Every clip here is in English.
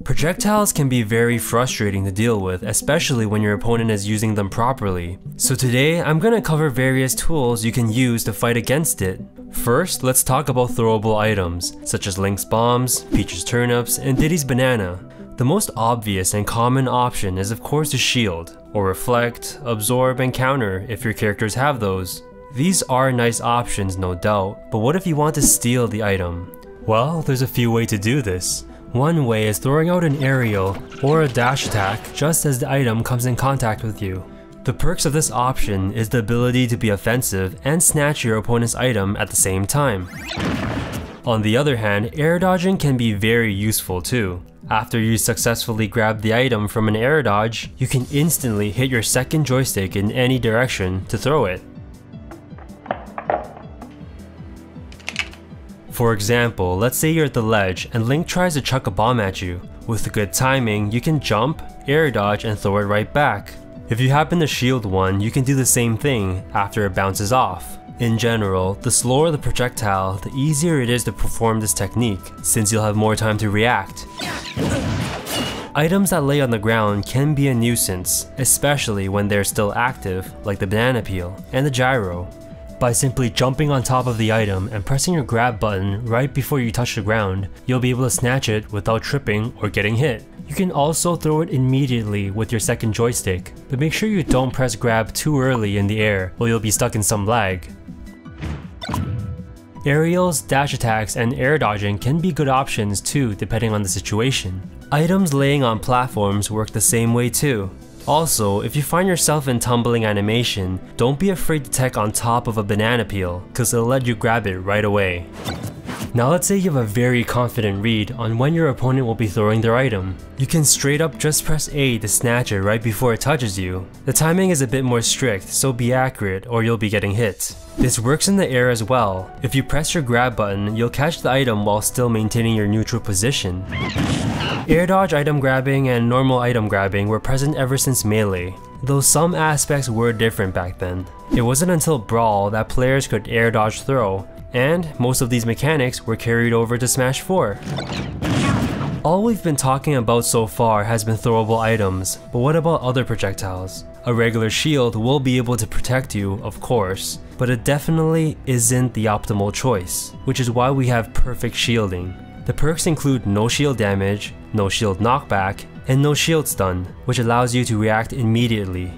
Projectiles can be very frustrating to deal with, especially when your opponent is using them properly. So today, I'm gonna cover various tools you can use to fight against it. First, let's talk about throwable items, such as Link's bombs, Peach's turnips, and Diddy's banana. The most obvious and common option is of course the shield, or reflect, absorb, and counter if your characters have those. These are nice options, no doubt, but what if you want to steal the item? Well, there's a few ways to do this. One way is throwing out an aerial or a dash attack just as the item comes in contact with you. The perks of this option is the ability to be offensive and snatch your opponent's item at the same time. On the other hand, air dodging can be very useful too. After you successfully grab the item from an air dodge, you can instantly hit your second joystick in any direction to throw it. For example, let's say you're at the ledge and Link tries to chuck a bomb at you. With good timing, you can jump, air dodge, and throw it right back. If you happen to shield one, you can do the same thing after it bounces off. In general, the slower the projectile, the easier it is to perform this technique, since you'll have more time to react. Items that lay on the ground can be a nuisance, especially when they're still active, like the banana peel and the gyro. By simply jumping on top of the item and pressing your grab button right before you touch the ground, you'll be able to snatch it without tripping or getting hit. You can also throw it immediately with your second joystick, but make sure you don't press grab too early in the air or you'll be stuck in some lag. Aerials, dash attacks, and air dodging can be good options too depending on the situation. Items laying on platforms work the same way too. Also, if you find yourself in tumbling animation, don't be afraid to tech on top of a banana peel, cause it'll let you grab it right away. Now let's say you have a very confident read on when your opponent will be throwing their item. You can straight up just press A to snatch it right before it touches you. The timing is a bit more strict, so be accurate or you'll be getting hit. This works in the air as well. If you press your grab button, you'll catch the item while still maintaining your neutral position. Air dodge item grabbing and normal item grabbing were present ever since Melee, though some aspects were different back then. It wasn't until Brawl that players could air dodge throw, and most of these mechanics were carried over to Smash 4. All we've been talking about so far has been throwable items, but what about other projectiles? A regular shield will be able to protect you, of course, but it definitely isn't the optimal choice, which is why we have perfect shielding. The perks include no shield damage, no shield knockback, and no shield stun, which allows you to react immediately.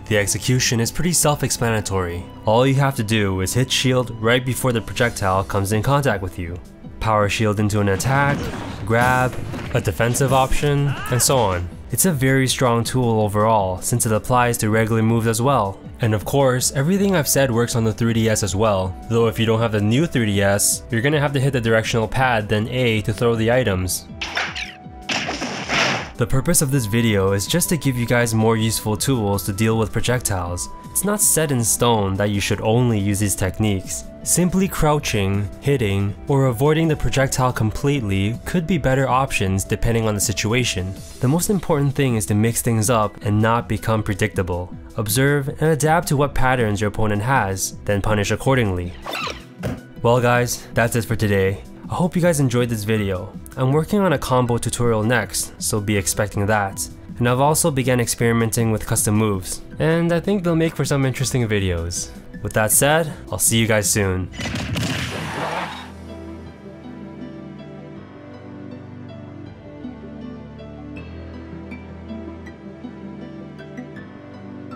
The execution is pretty self-explanatory. All you have to do is hit shield right before the projectile comes in contact with you. Power shield into an attack, grab, a defensive option, and so on. It's a very strong tool overall, since it applies to regular moves as well. And of course, everything I've said works on the 3DS as well, though if you don't have the new 3DS, you're gonna have to hit the directional pad then A to throw the items. The purpose of this video is just to give you guys more useful tools to deal with projectiles. It's not set in stone that you should only use these techniques. Simply crouching, hitting, or avoiding the projectile completely could be better options depending on the situation. The most important thing is to mix things up and not become predictable. Observe and adapt to what patterns your opponent has, then punish accordingly. Well guys, that's it for today. I hope you guys enjoyed this video. I'm working on a combo tutorial next, so be expecting that. And I've also begun experimenting with custom moves, and I think they'll make for some interesting videos. With that said, I'll see you guys soon.